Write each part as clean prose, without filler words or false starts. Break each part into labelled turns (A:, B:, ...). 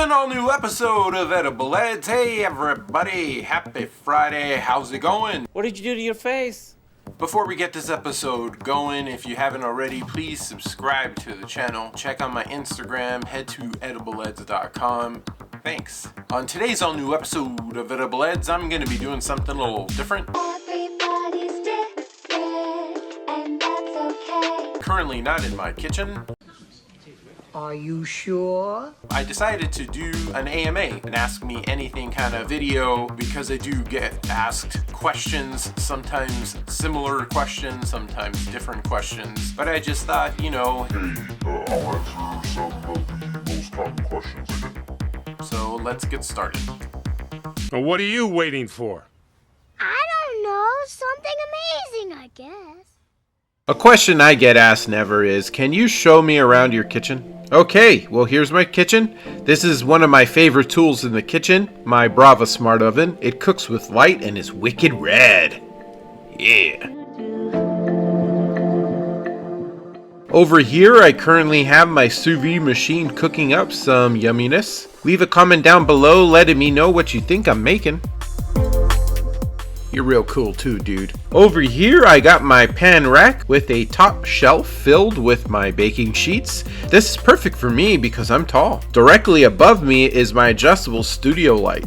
A: an all-new episode of Edible Eds. Hey everybody, happy Friday, how's it going?
B: What did you do to your face?
A: Before we get this episode going, if you haven't already, please subscribe to the channel. Check out my Instagram, head to edibleeds.com. Thanks. On today's all-new episode of Edible Eds, I'm going to be doing something a little different.
C: Everybody's different, and that's okay.
A: Currently not in my kitchen.
D: Are you sure?
A: I decided to do an AMA, an Ask Me Anything kind of video, because I do get asked questions, sometimes similar questions, sometimes different questions. But I just thought, you know,
E: I'll answer some of the most common questions I get.
A: So let's get started.
F: Well, what are you waiting for?
C: I don't know, something amazing, I guess.
A: A question I get asked never is, can you show me around your kitchen? Okay, well here's my kitchen. This is one of my favorite tools in the kitchen, my Brava Smart Oven. It cooks with light and is wicked red. Yeah. Over here, I currently have my sous vide machine cooking up some yumminess. Leave a comment down below letting me know what you think I'm making. You're real cool too, dude. Over here, I got my pan rack with a top shelf filled with my baking sheets. This is perfect for me because I'm tall. Directly above me is my adjustable studio light.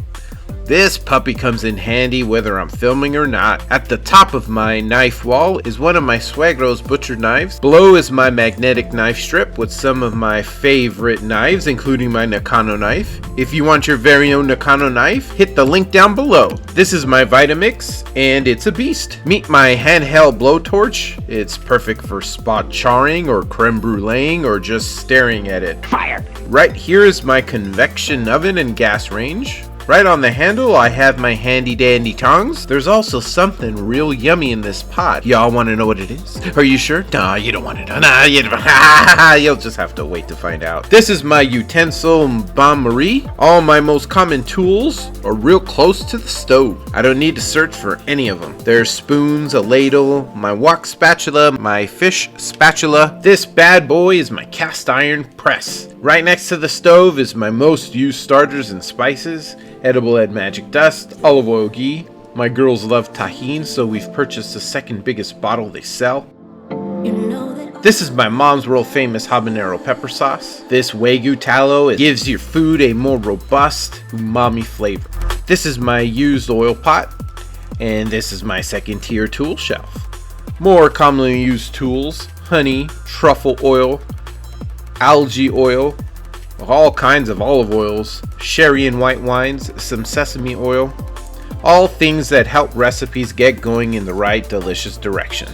A: This puppy comes in handy whether I'm filming or not. At the top of my knife wall is one of my Suegro's butcher knives. Below is my magnetic knife strip with some of my favorite knives, including my Nakano knife. If you want your very own Nakano knife, hit the link down below. This is my Vitamix, and it's a beast. Meet my handheld blowtorch. It's perfect for spot charring or creme bruleeing or just staring at it. Fire! Right here is my convection oven and gas range. Right on the handle, I have my handy dandy tongs. There's also something real yummy in this pot. Y'all want to know what it is? Are you sure? Nah, you don't want to know. Nah, you don't. You'll just have to wait to find out. This is my utensil bain-marie. All my most common tools are real close to the stove. I don't need to search for any of them. There's spoons, a ladle, my wok spatula, my fish spatula. This bad boy is my cast iron press. Right next to the stove is my most used starters and spices. Edible Ed Magic Dust, olive oil ghee. My girls love tahini, so we've purchased the second biggest bottle they sell. This is my mom's world famous habanero pepper sauce. This Wagyu tallow gives your food a more robust, umami flavor. This is my used oil pot, and this is my second tier tool shelf. More commonly used tools: honey, truffle oil, algae oil, all kinds of olive oils, sherry and white wines, some sesame oil, all things that help recipes get going in the right delicious direction.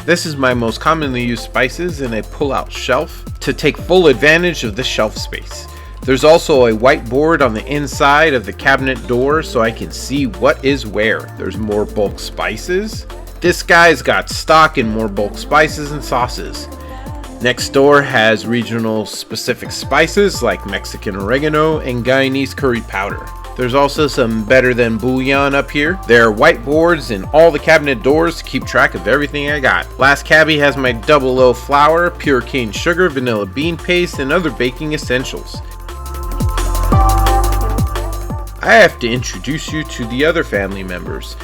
A: This is my most commonly used spices in a pull-out shelf to take full advantage of the shelf space. There's also a whiteboard on the inside of the cabinet door so I can see what is where. There's more bulk spices. This guy's got stock in more bulk spices and sauces. Next door has regional specific spices like Mexican oregano and Guyanese curry powder. There's also some better than bouillon up here. There are whiteboards in all the cabinet doors to keep track of everything I got. Last cabbie has my double O flour, pure cane sugar, vanilla bean paste, and other baking essentials. I have to introduce you to the other family members.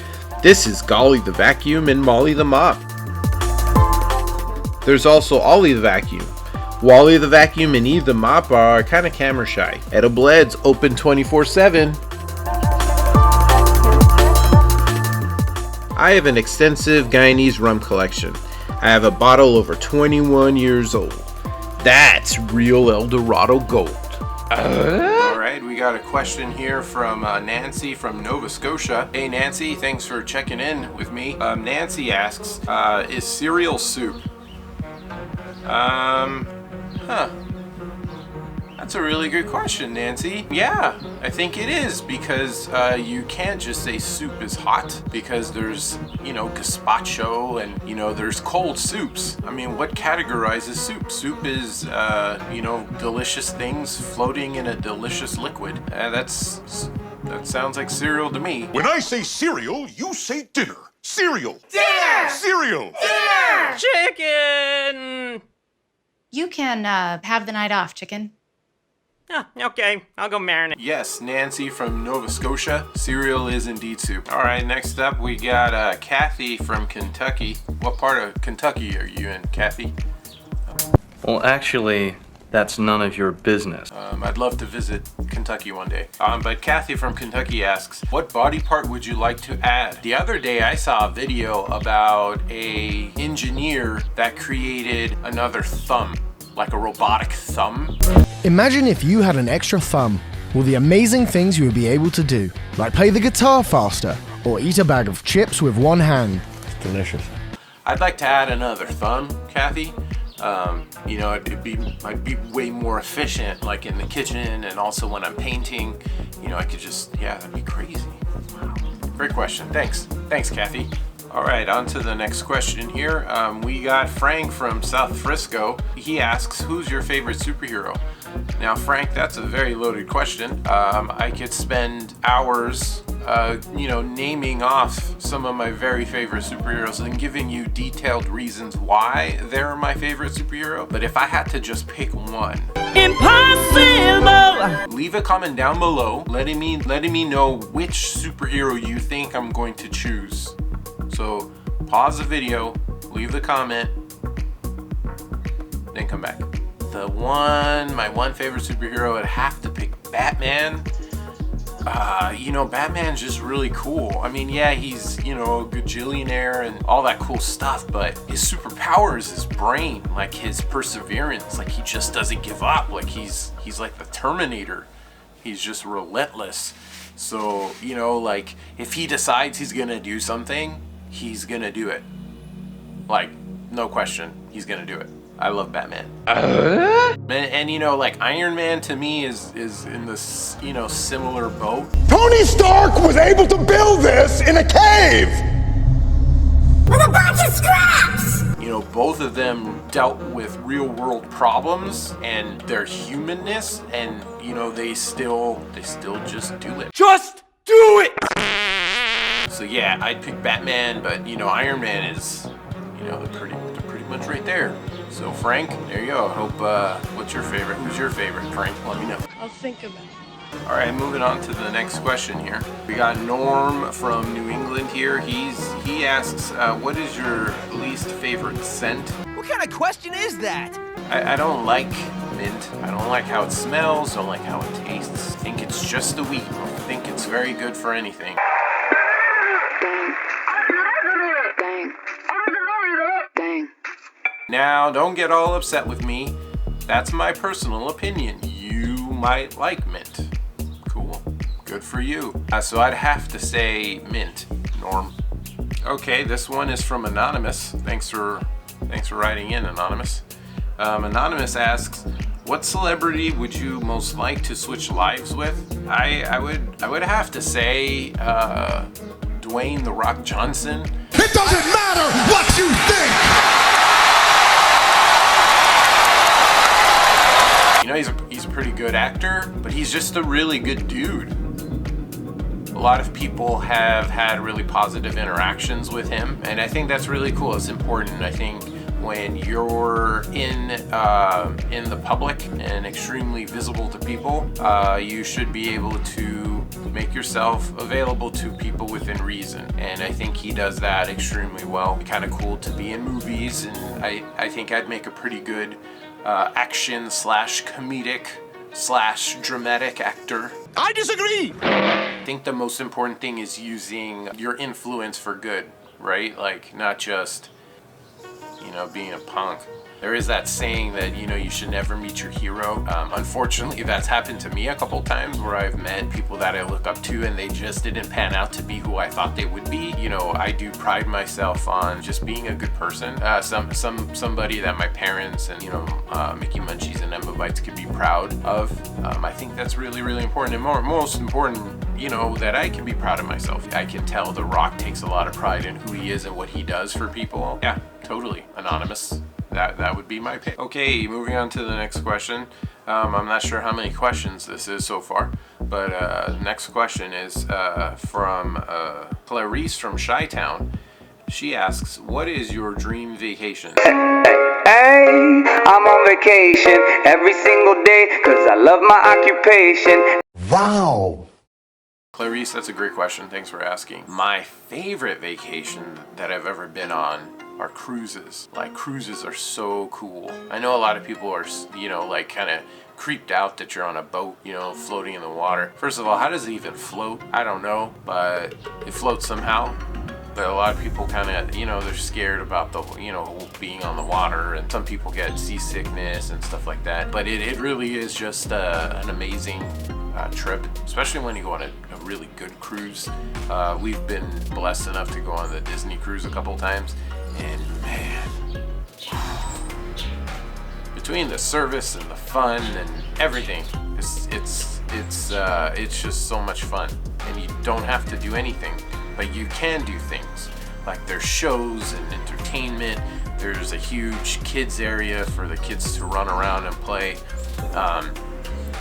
A: This is Golly the vacuum and Molly the mop. There's also Ollie the vacuum. Wally the vacuum and Eve the mop are kind of camera shy. Edible Eds open 24/7. I have an extensive Guyanese rum collection. I have a bottle over 21 years old. That's real El Dorado gold. Alright, we got a question here from Nancy from Nova Scotia. Hey Nancy, thanks for checking in with me. Nancy asks, is cereal soup? That's a really good question, Nancy. Yeah, I think it is, because you can't just say soup is hot, because there's, gazpacho and, there's cold soups. I mean, what categorizes soup? Soup is, delicious things floating in a delicious liquid. That sounds like cereal to me.
E: When I say cereal, you say dinner. Cereal.
C: Dinner!
E: Cereal.
C: Dinner!
B: Chicken!
G: You can have the night off, chicken.
B: Okay, I'll go marinate.
A: Yes, Nancy from Nova Scotia. Cereal is indeed soup. All right, next up we got Kathy from Kentucky. What part of Kentucky are you in, Kathy?
G: Well, actually, that's none of your business.
A: I'd love to visit Kentucky one day. But Kathy from Kentucky asks, what body part would you like to add? The other day I saw a video about a engineer that created another thumb, like a robotic thumb.
H: Imagine if you had an extra thumb, all the amazing things you would be able to do, like play the guitar faster, or eat a bag of chips with one hand.
G: It's delicious.
A: I'd like to add another thumb, Kathy. You know, I'd be way more efficient, like in the kitchen and also when I'm painting. You know, I could just, yeah, that'd be crazy. Wow. Great question. Thanks, Kathy. All right, on to the next question here. We got Frank from South Frisco. He asks, who's your favorite superhero? Now, Frank, that's a very loaded question. I could spend hours, you know, naming off some of my very favorite superheroes and giving you detailed reasons why they're my favorite superhero. But if I had to just pick one, impossible! Leave a comment down below, letting me know which superhero you think I'm going to choose. So pause the video, leave the comment, then come back. My one favorite superhero, I'd have to pick Batman. You know, Batman's just really cool. I mean, yeah, he's, you know, a gajillionaire and all that cool stuff, but his superpower is his brain, like his perseverance. Like, he just doesn't give up. Like, he's like the Terminator. He's just relentless. So, you know, like, if he decides he's gonna do something, he's gonna do it. Like, no question, he's gonna do it. I love Batman. And you know, like, Iron Man to me is in this, you know, similar boat.
I: Tony Stark was able to build this in a cave!
C: With a bunch of scraps!
A: You know, both of them dealt with real world problems and their humanness, and you know, they still just do it. Just do it! So yeah, I'd pick Batman, but you know, Iron Man is, you know, they're pretty much right there. So Frank, there you go. I hope, what's your favorite? Who's your favorite, Frank? Let me know.
J: I'll think about it.
A: All right, moving on to the next question here. We got Norm from New England here. He asks, what is your least favorite scent?
K: What kind of question is that?
A: I don't like mint. I don't like how it smells. Don't like how it tastes. I think it's just the wheat. I think it's very good for anything. Now, don't get all upset with me. That's my personal opinion. You might like mint. Cool. Good for you. So I'd have to say mint, Norm. Okay, this one is from Anonymous. Thanks for writing in, Anonymous. Anonymous asks, what celebrity would you most like to switch lives with? I would have to say Dwayne "The Rock" Johnson.
I: It doesn't matter what you think!
A: You know, he's a pretty good actor, but he's just a really good dude. A lot of people have had really positive interactions with him, and I think that's really cool. It's important. I think when you're in the public and extremely visible to people, you should be able to make yourself available to people within reason. And I think he does that extremely well. Kind of cool to be in movies, and I think I'd make a pretty good action / comedic / dramatic actor.
K: I disagree!
A: I think the most important thing is using your influence for good, right? Like, not just, you know, being a punk. There is that saying that, you know, you should never meet your hero. Unfortunately, that's happened to me a couple times where I've met people that I look up to and they just didn't pan out to be who I thought they would be. You know, I do pride myself on just being a good person. Somebody that my parents and, you know, Mickey Munchies and Emma Bites could be proud of. I think that's really, really important. And most important, you know, that I can be proud of myself. I can tell The Rock takes a lot of pride in who he is and what he does for people. Yeah, totally. Anonymous. That would be my pick. Okay, moving on to the next question. I'm not sure how many questions this is so far, but the next question is from Clarice from Chi-Town. She asks, what is your dream vacation?
L: Hey, I'm on
J: on vacation every single day, cause I love my occupation.
I: Wow.
A: Clarice, that's a great question. Thanks for asking. My favorite vacation that I've ever been on are cruises. Like, cruises are so cool. I know a lot of people are, you know, like kind of creeped out that you're on a boat, you know, floating in the water. First of all, how does it even float? I don't know, but it floats somehow. But a lot of people kind of, you know, they're scared about the, you know, being on the water, and some people get seasickness and stuff like that. But it really is just an amazing trip, especially when you go on a really good cruise. We've been blessed enough to go on the Disney cruise a couple times, and man, between the service and the fun and everything, it's just so much fun. And you don't have to do anything, but you can do things. Like, there's shows and entertainment. There's a huge kids area for the kids to run around and play.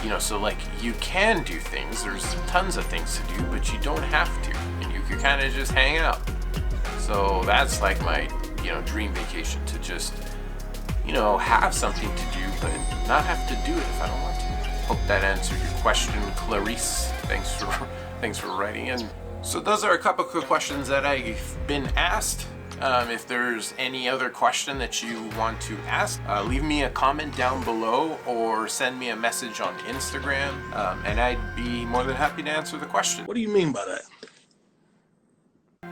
A: You know, so like, you can do things. There's tons of things to do, but you don't have to, and you can kind of just hang out. So that's like my, you know, dream vacation, to just, you know, have something to do, but not have to do it if I don't want to. Hope that answered your question, Clarice. Thanks for writing in. So those are a couple quick questions that I've been asked. If there's any other question that you want to ask, leave me a comment down below or send me a message on Instagram, and I'd be more than happy to answer the question.
F: What do you mean by that?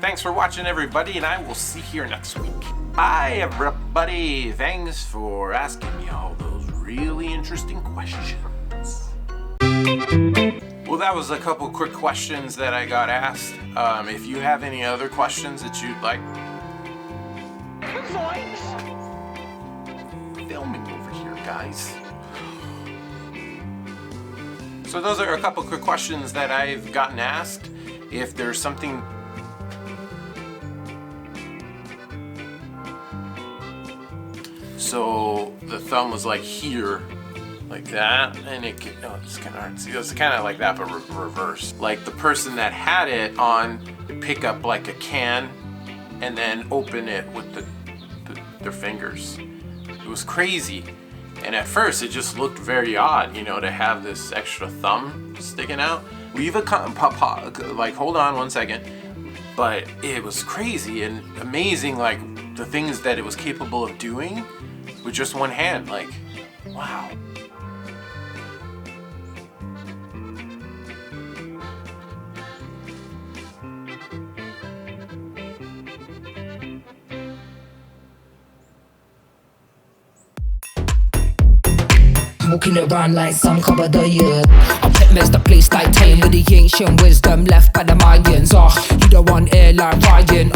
A: Thanks for watching, everybody, and I will see you here next week. Bye, everybody. Thanks for asking me all those really interesting questions. Well, that was a couple quick questions that I got asked. If you have any other questions that you'd like... Filming over here, guys. So those are a couple quick questions that I've gotten asked. If there's something... So the thumb was like here, like that, and it could, oh, it's kind of hard to see. It's kind of like that, but reverse. Like, the person that had it on pick up like a can and then open it with their fingers. It was crazy. And at first it just looked very odd, you know, to have this extra thumb sticking out. Leave a like, hold on one second. But it was crazy and amazing, like, the things that it was capable of doing with just one hand. Like, wow.
L: Walking around like some cover the year. I witness the place like Tame with the ancient wisdom left by the Mayans. You don't want airline Ryan.